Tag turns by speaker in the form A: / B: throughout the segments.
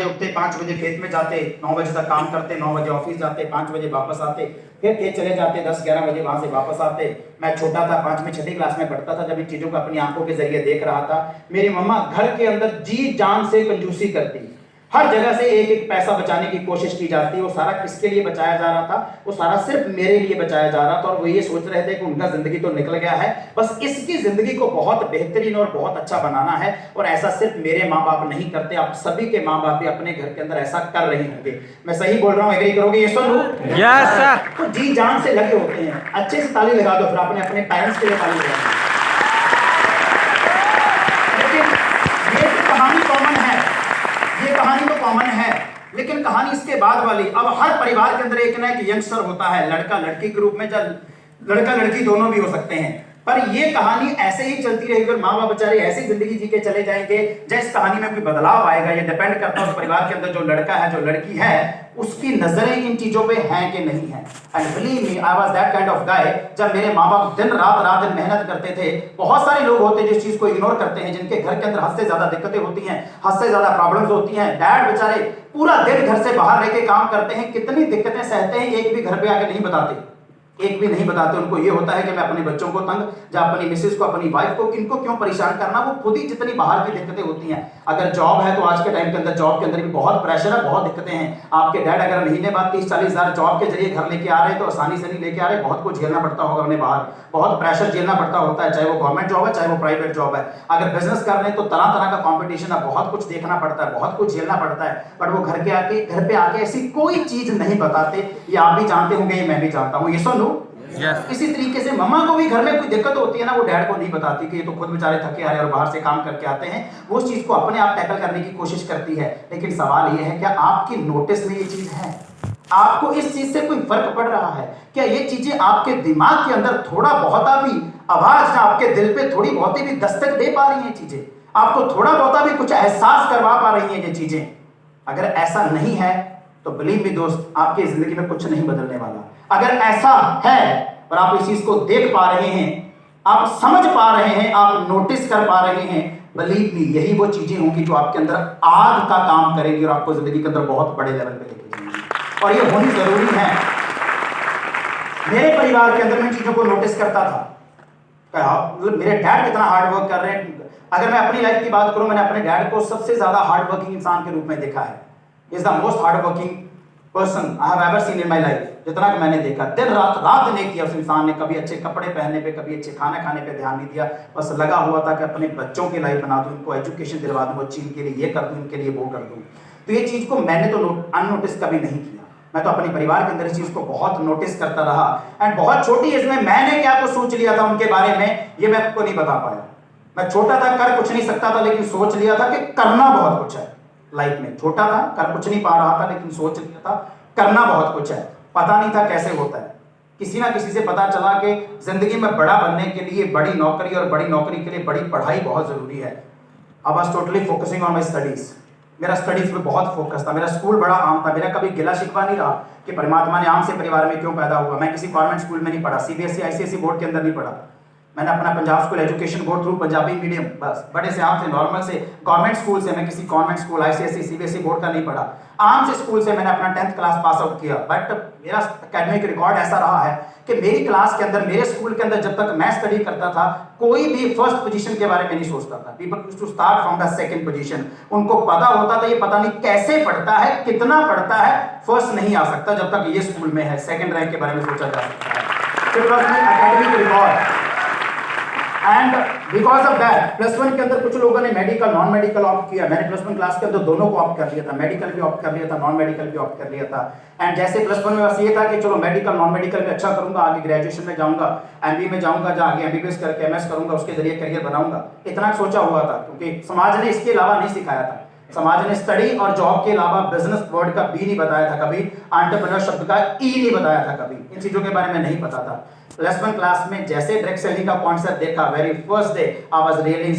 A: उठते, 5 बजे खेत में जाते, 9 बजे तक काम करते, 9 बजे ऑफिस जाते, 5 बजे वापस आते, फिर खेत चले जाते, 10-11 बजे वहां से वापस आते। मैं छोटा था, 5वीं 6वीं क्लास में पढ़ता था, जब इन चीजों को अपनी आंखों के जरिए देख रहा था। मेरी मम्मा घर के अंदर जी जान से कंजूसी करती, हर जगह से एक एक पैसा बचाने की कोशिश की जाती है। वो सारा किसके लिए बचाया जा रहा था? वो सारा सिर्फ मेरे लिए बचाया जा रहा था। और वो ये सोच रहे थे कि उनका जिंदगी तो निकल गया है, बस इसकी जिंदगी को बहुत बेहतरीन और बहुत अच्छा बनाना है। और ऐसा सिर्फ मेरे माँ बाप नहीं करते, आप सभी के माँ बाप भी अपने घर के अंदर ऐसा कर रहे होंगे। मैं सही बोल रहा हूँ? एग्री करोगे? ये सुनो,
B: यस सर।
A: तो जी जान से लगे होते हैं। अच्छे से ताली लगा दो फिर अपने अपने पेरेंट्स के लिए ताली लगा दो। लेकिन ये तो कहानी कॉमन है, ये कहानी तो कॉमन है, लेकिन कहानी इसके बाद वाली। अब हर परिवार के अंदर एक ना एक यंगस्टर होता है, लड़का लड़की के रूप में, जब लड़का लड़की दोनों भी हो सकते हैं। पर ये कहानी ऐसे ही चलती रहेगी और माँ बाप बेचारे ऐसी जिंदगी जी के चले जाएंगे। जैसे कहानी में कोई बदलाव आएगा ये डिपेंड करता है उस परिवार के अंदर जो लड़का है जो लड़की है उसकी नजरें इन चीजों पे हैं कि नहीं है। And believe me, I was that kind of guy. जब मेरे माँ बाप दिन रात मेहनत करते थे, बहुत सारे लोग होते हैं जिस चीज को इग्नोर करते हैं, जिनके घर के अंदर हद से ज्यादा दिक्कतें होती हैं, हद से ज्यादा प्रॉब्लम्स होती हैं। डैड बेचारे पूरा दिन घर से बाहर रह के काम करते हैं, कितनी दिक्कतें सहते हैं, एक भी घर पे आके नहीं बताते, एक भी नहीं बताते। उनको ये होता है कि मैं अपने बच्चों को तंग, या अपनी मिसेज को, अपनी वाइफ को, इनको क्यों परेशान करना। वो खुद ही जितनी बाहर की दिक्कतें होती हैं। अगर जॉब है तो आज के टाइम के अंदर जॉब के अंदर भी बहुत प्रेशर है, बहुत दिक्कतें हैं। आपके डैड अगर महीने बाद 30-40 हज़ार जॉब के जरिए घर लेके आ रहे हैं तो आसानी से नहीं लेके आ रहे, बहुत कुछ झेलना पड़ता होगा उन्हें, बाहर बहुत प्रेशर झेलना पड़ता होता है, चाहे वो गवर्नमेंट जॉब है चाहे वो प्राइवेट जॉब है। अगर बिजनेस कर रहे हैं तो तरह तरह का कॉम्पिटिशन है, बहुत कुछ देखना पड़ता है, बहुत कुछ झेलना पड़ता है। बट वो घर पे आके ऐसी कोई चीज नहीं बताते। ये आप भी जानते होंगे, ये मैं भी जानता हूँ, ये सुनो।
B: Yes.
A: इसी तरीके से मम्मा को भी घर में कोई दिक्कत होती है ना, वो डैड को नहीं बताती कि ये तो खुद बेचारे थके आ रहे हैं और बाहर से काम करके आते हैं। वो उस चीज को अपने आप टैकल करने की कोशिश करती है। लेकिन सवाल ये है, क्या आपकी नोटिस में ये चीज है? आपको इस चीज से कोई फर्क पड़ रहा है? क्या ये चीजें आपके दिमाग के अंदर थोड़ा बहुत भी आवाज, आपके दिल पे थोड़ी बहुत भी दस्तक दे पा रही है चीजें? आपको थोड़ा बहुत भी कुछ एहसास करवा पा रही है ये चीजें? अगर ऐसा नहीं है तो बिलीव मी दोस्त, आपकी जिंदगी में कुछ नहीं बदलने वाला। अगर ऐसा है और आप इस चीज को देख पा रहे हैं, आप समझ पा रहे हैं, आप नोटिस कर पा रहे हैं, बिलीव मी यही वो चीजें होंगी जो आपके अंदर आग का काम करेंगी और आपको जिंदगी के अंदर बहुत बड़े लेवल पे लेके जाएंगी। और ये होनी जरूरी है। मेरे परिवार के अंदर मैं चीजों को नोटिस करता था। मेरे डैड कितना हार्ड वर्क कर रहे हैं। अगर मैं अपनी लाइफ की बात करूं, मैंने अपने डैड को सबसे ज्यादा हार्ड वर्किंग इंसान के रूप में देखा है। Is the most hard working person I have ever seen in my life. जितना कि मैंने देखा, दिन रात नहीं किया उस इंसान ने। कभी अच्छे कपड़े पहनने पे, कभी अच्छे खाना खाने पे ध्यान नहीं दिया। बस लगा हुआ था कि अपने बच्चों की लाइफ बना दूं, इनको एजुकेशन दिलवा दूं, अच्छी इनके लिए ये कर दूं, इनके लिए वो कर दूं। तो ये चीज को मैंने तो अननोटिस कभी नहीं किया। मैं तो अपने परिवार के अंदर इस चीज को बहुत नोटिस करता रहा। एंड बहुत छोटी एज में मैंने क्या कुछ सोच लिया था उनके बारे में, ये मैं आपको नहीं बता पाया। मैं छोटा था, कर कुछ नहीं सकता था, लेकिन सोच लिया था कि करना बहुत कुछ है लाइफ में। छोटा था, कर कुछ नहीं पा रहा था, लेकिन सोच लिया था करना बहुत कुछ है। पता नहीं था कैसे होता है। किसी ना किसी से पता चला कि जिंदगी में बड़ा बनने के लिए बड़ी नौकरी, और बड़ी नौकरी के लिए बड़ी पढ़ाई बहुत जरूरी है। I was totally focusing on my studies. मेरा स्टडीज पे बहुत फोकस था। मेरा स्कूल बड़ा आम था। मेरा कभी गिला शिकवा नहीं रहा कि परमात्मा ने आम से परिवार में क्यों पैदा हुआ। मैं किसी गवर्नमेंट स्कूल में नहीं पढ़ा, सीबीएसई आईसीएसई बोर्ड के अंदर नहीं पढ़ा। मैंने अपना Punjab school education board through Punjabi medium, बस बड़े से आम से नॉर्मल से गवर्नमेंट स्कूल से, मैं किसी government school ICSE CBSE board का नहीं पढ़ा। आम से स्कूल से मैंने अपना 10th क्लास पास आउट किया। बट मेरा एकेडमिक रिकॉर्ड ऐसा रहा है कि मेरी क्लास के अंदर, मेरे स्कूल के अंदर जब तक मैं स्टडी करता था, कोई भी फर्स्ट पोजीशन के बारे में नहीं सोचता था। People used to start from the second position. उनको पता होता था ये पता नहीं कैसे पढ़ता है, कितना पढ़ता है, फर्स्ट नहीं आ सकता जब तक ये स्कूल में है। सेकंड रैंक के बारे में सोचा जा सकता है। It was my academic record. And because of that +1 के अंदर कुछ लोगों ने मेडिकल नॉन मेडिकल ऑप्ट किया। मैंने +1 क्लास के अंदर दोनों को ऑप्ट कर लिया था, मेडिकल भी ऑप्ट कर लिया था, नॉन मेडिकल भी ऑप्ट कर लिया था। एंड जैसे +1 में बस ये था कि चलो मेडिकल नॉन मेडिकल में अच्छा करूंगा, आगे ग्रेजुएशन में जाऊंगा, एमबी में जाऊंगा, जहाँ आगे एमबीबीएस करके एमएस करूंगा, उसके जरिए करियर बनाऊंगा। इतना सोचा हुआ था, क्योंकि समाज ने इसके अलावा नहीं सिखाया था। समाज ने स्टडी और जॉब के अलावा बिजनेस वर्ड का बी नहीं बताया था कभी, एंटरप्रेन्योर शब्द का ई नहीं बताया था कभी। इन चीजों के बारे में नहीं पता था। +1 क्लास में जैसे डायरेक्ट सेलिंग का कॉन्सेप्ट देखा, very first day I was really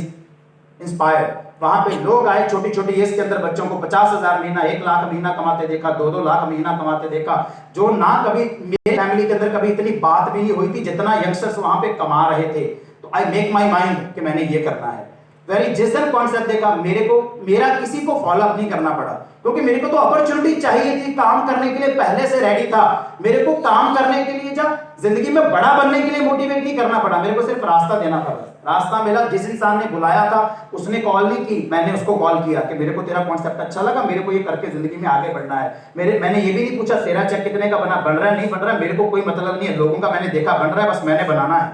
A: inspired. वहां पे लोग आए छोटी छोटी एज के अंदर, बच्चों को 50,000 महीना, 1 लाख महीना कमाते देखा, 2-2 लाख महीना कमाते देखा, जो ना कभी मेरे फैमिली के अंदर कभी इतनी बात भी नहीं हुई थी जितना यंगस्टर्स वहां पे कमा रहे थे। तो आई मेक माई माइंड कि मैंने ये करना है। वेरी जिस दिन कॉन्सेप्ट देखा, मेरा किसी को फॉलो अप नहीं करना पड़ा, क्योंकि मेरे को तो अपॉर्चुनिटी चाहिए थी, काम करने के लिए पहले से रेडी था। मेरे को काम करने के लिए, जब जिंदगी में बड़ा बनने के लिए मोटिवेट नहीं करना पड़ा, मेरे को सिर्फ रास्ता देना पड़ा। रास्ता मिला, जिस इंसान ने बुलाया था उसने कॉल नहीं की, मैंने उसको कॉल किया कि मेरे को तेरा कॉन्सेप्ट अच्छा लगा, मेरे को ये करके जिंदगी में आगे बढ़ना है। मैंने ये भी नहीं पूछा तेरा चेक कितने का बना, बन रहा है नहीं बन रहा है, मेरे को कोई मतलब नहीं है। लोगों का मैंने देखा बन रहा है, बस मैंने बनाना है,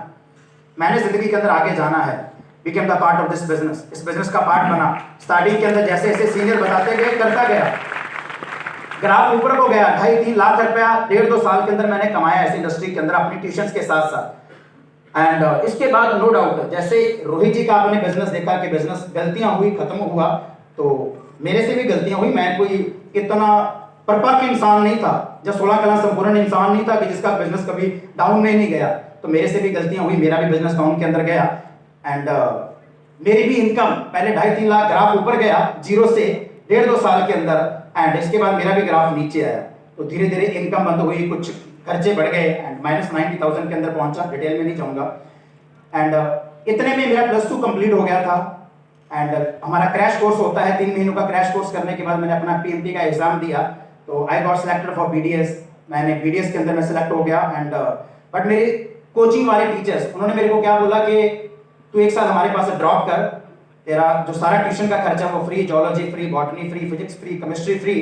A: मैंने जिंदगी के अंदर आगे जाना है। Became the part of this business, इस बिजनेस का पार्ट बना। स्टार्टिंग के अंदर जैसे जैसे सीनियर बताते गए, करता गया, ग्राफ ऊपर को गया। 2.5-3 लाख रुपया 1.5-2 साल के अंदर मैंने कमाया इस इंडस्ट्री के अंदर अपनी ट्यूशंस के साथ साथ। एंड इसके बाद नो डाउट, जैसे रोहित जी का आपने बिजनेस देखा कि बिजनेस गलतियां हुई, खत्म हुआ, तो मेरे से भी गलतियां हुई। मैं कोई इतना परफेक्ट इंसान नहीं था, जब 16 कला संपूर्ण इंसान नहीं था कि जिसका बिजनेस कभी डाउन में नहीं गया। तो मेरे से भी गलतियां हुई, मेरा भी बिजनेस डाउन के अंदर गया। एंड मेरी भी इनकम पहले 2.5-3 लाख ग्राफ ऊपर गया जीरो से 1.5-2 साल के अंदर, एंड इसके बाद मेरा भी ग्राफ नीचे आया। तो धीरे धीरे इनकम बंद हुई, कुछ खर्चे बढ़ गए एंड -90,000 के अंदर पहुंचा। डिटेल में नहीं जाऊंगा। एंड इतने में मेरा +2 कंप्लीट हो गया था। एंड हमारा क्रैश कोर्स होता है, 3 महीनों का क्रैश कोर्स करने के बाद मैंने अपना PMT का एग्जाम दिया, तो I got selected for BDS। मैंने BDS के अंदर मैं सिलेक्ट हो गया। एंड बट मेरे कोचिंग वाले टीचर्स, उन्होंने मेरे को क्या बोला कि तू 1 साल हमारे पास से ड्रॉप कर, तेरा जो सारा ट्यूशन का खर्चा वो free, geology free, botany free, physics free, chemistry free.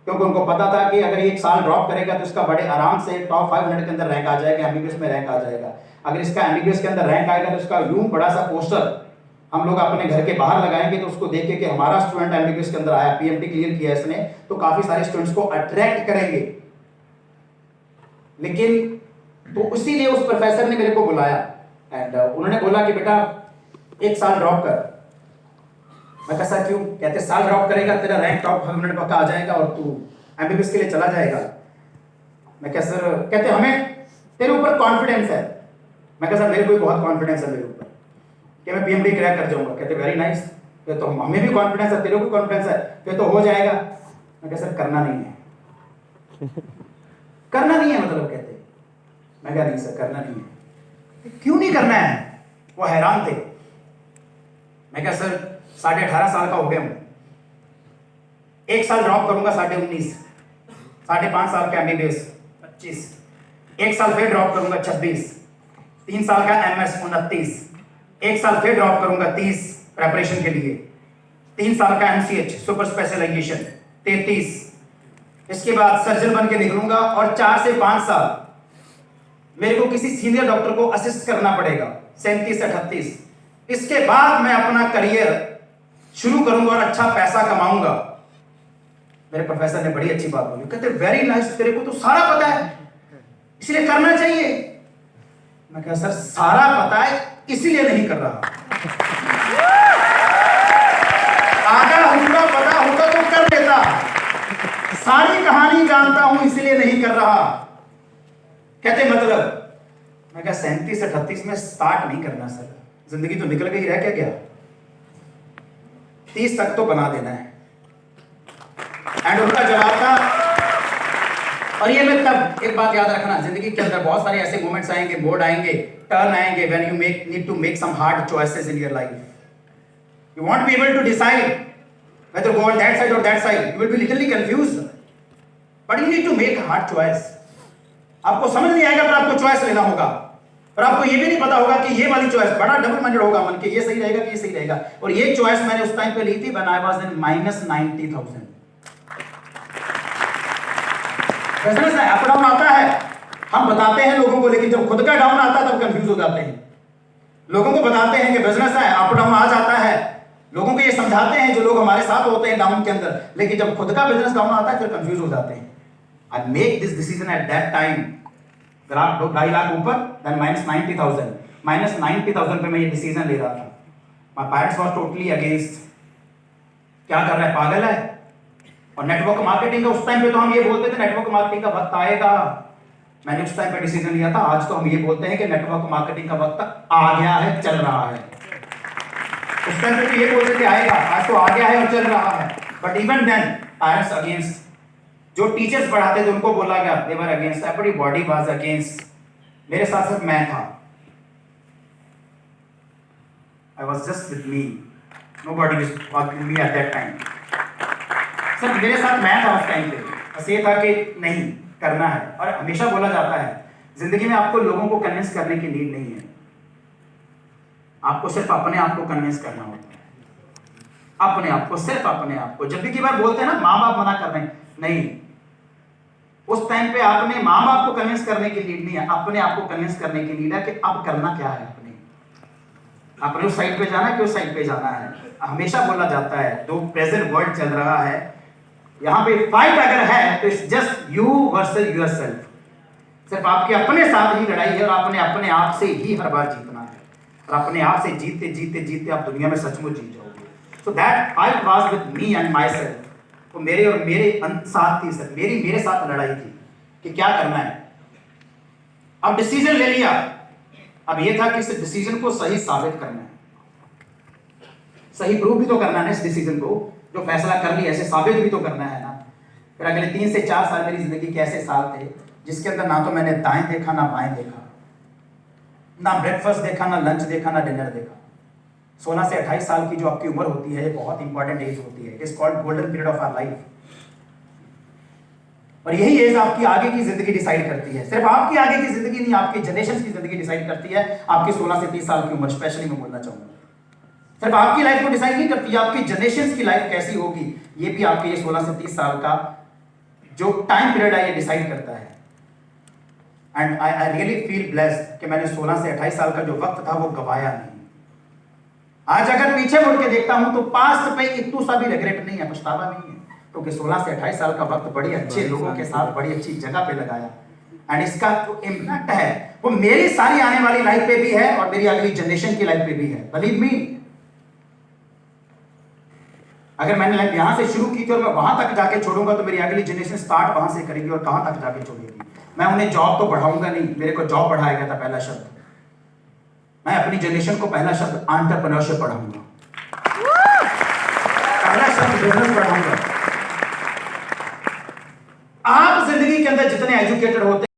A: क्योंकि उनको पता था कि अगर ये 1 साल ड्रॉप करेगा तो इसका बड़े आराम से टॉप 500 के अंदर रैंक आ जाएगा, MBBS में रैंक आ जाएगा। अगर इसका MBBS के अंदर रैंक आएगा तो इसका यूं बड़ा सा पोस्टर हम लोग अपने घर के बाहर लगाएंगे, तो उसको देख के कि हमारा स्टूडेंट MBBS के अंदर आया, PMT क्लियर किया इसने, तो काफी सारे स्टूडेंट्स को अट्रैक्ट करेंगे। लेकिन तो इसीलिए उस प्रोफेसर ने मेरे को बुलाया एंड उन्होंने बोला कि बेटा 1 साल ड्रॉप कर। मैं कहा सर क्यों? कहते साल ड्रॉप करेगा तेरा रैंक टॉप 500 पक्का आ जाएगा और तू MBBS के लिए चला जाएगा। मैं कहा सर, कहते हमें तेरे ऊपर कॉन्फिडेंस है। मैं कहा सर मेरे को बहुत कॉन्फिडेंस है मेरे ऊपर कि मैं PMT क्रैक कर जाऊंगा। कहते वेरी नाइस, फिर तो हमें भी कॉन्फिडेंस है, तेरे को कॉन्फिडेंस है, फिर तो हो जाएगा। मैं कहा सर करना नहीं है। करना नहीं है मतलब? कहते मैं कहा नहीं सर करना नहीं है। क्यों नहीं करना है? वो हैरान थे। मैं कहा सर 18.5 साल का हो गया हूं, 1 साल ड्रॉप करूंगा 19.5, 5.5 साल का MBBS 25, 1 साल फिर ड्रॉप करूंगा 26, 3 साल का MS 29, 1 साल फिर ड्रॉप करूंगा 30 प्रेपरेशन के लिए, 3 साल का MCH सुपर स्पेशलाइजेशन 33, इसके बाद सर्जन बन के निकलूंगा और 4 से 5 साल मेरे को किसी सीनियर डॉक्टर को असिस्ट करना पड़ेगा 37 से 38। इसके बाद मैं अपना करियर शुरू करूंगा और अच्छा पैसा कमाऊंगा। मेरे प्रोफेसर ने बड़ी अच्छी बात बोली, कहते वेरी नाइस, तेरे को तो सारा पता है इसलिए करना चाहिए। मैं कहा सर सारा पता है इसीलिए नहीं कर रहा। आगा होगा, पता होगा तो कर देता, सारी कहानी जानता हूं इसलिए नहीं कर रहा। कहते मतलब? मैं कहा 37 से 38 में स्टार्ट नहीं करना सर, जिंदगी तो निकल गई, रह क्या गया, 30 तक तो बना देना है। एंड उनका जवाब था, और ये मैं तब एक बात याद रखना, जिंदगी के अंदर बहुत सारे ऐसे मोमेंट्स आएंगे, मोड आएंगे, टर्न आएंगे, when you need to make some hard choices in your life. You won't be able to decide whether go on that side or that side, you will be literally confused, but you need to make a hard choice। आपको समझ नहीं आएगा पर आपको choice लेना होगा, और आपको ये भी नहीं पता होगा कि ये वाली चॉइस बड़ा डबल माइंडेड होगा मन के, ये सही रहेगा कि ये सही रहेगा। और ये चॉइस मैंने उस टाइम पे ली थी when I was in -90,000। Business है, अप डाउन आता है, हम बताते हैं लोगों को, लेकिन जब खुद का डाउन आता है तब कंफ्यूज हो जाते हैं। लोगों को बताते हैं कि बिजनेस है, अप डाउन आ जाता है, लोगों को ये समझाते हैं जो लोग हमारे साथ होते हैं डाउन के अंदर, लेकिन जब खुद का बिजनेस डाउन आता है फिर कंफ्यूज हो जाते हैं। I make this decision at that time, graph 2.5 lakh ऊपर, देन -90,000 पे मैं ये डिसीजन ले रहा था। My parents was totally against, क्या कर रहा है, पागल है। और नेटवर्क मार्केटिंग का उस टाइम पे तो हम ये बोलते थे नेटवर्क मार्केटिंग का वक्त आएगा। मैंने उस टाइम पे डिसीजन लिया था, आज तो हम ये बोलते हैं कि नेटवर्क मार्केटिंग का वक्त आ गया है, चल रहा है। उस टाइम पे तो ये बोलते थे आएगा, आज तो आ गया है और चल रहा है। But even then parents against, जो टीचर्स पढ़ाते थे उनको बोला गया, they were against, everybody was against. मेरे साथ सिर्फ मैं था, I was just with me. Nobody was following me at that time. Sir मेरे साथ मैं था उस टाइम पे, बस ये था कि नहीं करना है। और हमेशा बोला जाता है जिंदगी में आपको लोगों को कन्विंस करने की नीड नहीं है, आपको सिर्फ अपने आप को कन्विंस करना होता है। अपने आप को, सिर्फ अपने आप को। जब भी कई बार बोलते हैं ना माँ बाप मना कर रहे हैं, नहीं, उस टाइम पे आपने माँ बाप को कन्विंस करने की नीड नहीं है, अपने आप को कन्विंस करने की नीड है कि अब करना क्या है। अपने उस साइड पे जाना है कि उस साइड पे जाना है। हमेशा बोला जाता है दो प्रेजेंट वर्ल्ड चल रहा है, यहाँ पे फाइट अगर है तो it's just you versus yourself. सिर्फ आपके अपने साथ ही लड़ाई है और आपने अपने आप से ही हर बार जीतना है, और अपने आप से जीते जीते जीते आप दुनिया में सचमुच जीत जाओगे। So that fight was with me and my self. तो मेरे और मेरे साथ थी सर, मेरे साथ लड़ाई थी कि क्या करना है। अब डिसीजन ले लिया, अब ये था कि इस डिसीजन को सही साबित करना है, सही प्रूव भी तो करना है ना इस डिसीजन को। जो फैसला कर लिया ऐसे साबित भी तो करना है ना। फिर अगले 3 से 4 साल मेरी जिंदगी के ऐसे साल थे जिसके अंदर ना तो मैंने दाएं देखा ना बाएं देखा, ना ब्रेकफास्ट देखा ना लंच देखा ना डिनर देखा। 16 से 28 साल की जो आपकी उम्र होती है ये बहुत इंपॉर्टेंट एज होती है। It is called golden period of our life. और यही एज आपकी आगे की जिंदगी डिसाइड करती है। सिर्फ आपकी आगे की जिंदगी नहीं, आपकी जनरेशन की जिंदगी डिसाइड करती है। आपकी 16 से 30 साल की उम्र स्पेशली मैं बोलना चाहूंगा, सिर्फ आपकी लाइफ को डिसाइड नहीं करती, आपकी जनरेशन की लाइफ कैसी होगी ये भी आपके ये 16 से 30 साल का जो टाइम पीरियड है ये डिसाइड करता है। And I really feel blessed कि मैंने 16 से 28 साल का जो वक्त था वो गवाया नहीं। आज अगर पीछे मुड़ के देखता हूं तो पास्ट पे इतना सा भी रिग्रेट नहीं है, पछतावा नहीं है, क्योंकि 16 से 28 साल का वक्त बड़ी अच्छे लोगों के साथ बड़ी अच्छी जगह पे लगाया। एंड इसका जो इम्पैक्ट है वो मेरी सारी आने वाली लाइफ पे भी है और मेरी अगली जनरेशन की लाइफ पे भी है। बिलीव मी, अगर मैंने लाइफ यहां से शुरू की थी और मैं वहां तक जाके छोड़ूंगा तो मेरी अगली जनरेशन स्टार्ट वहां से करेगी और कहां तक जाके छोड़ेगी। मैं उन्हें जॉब तो बढ़ाऊंगा नहीं, मेरे को जॉब बढ़ाया गया था पहला शब्द। मैं अपनी जनरेशन को पहला शब्द एंटरप्रेन्योरशिप पढ़ाऊंगा, पहला शब्द बिजनेस पढ़ाऊंगा। आप जिंदगी के अंदर जितने एजुकेटेड होते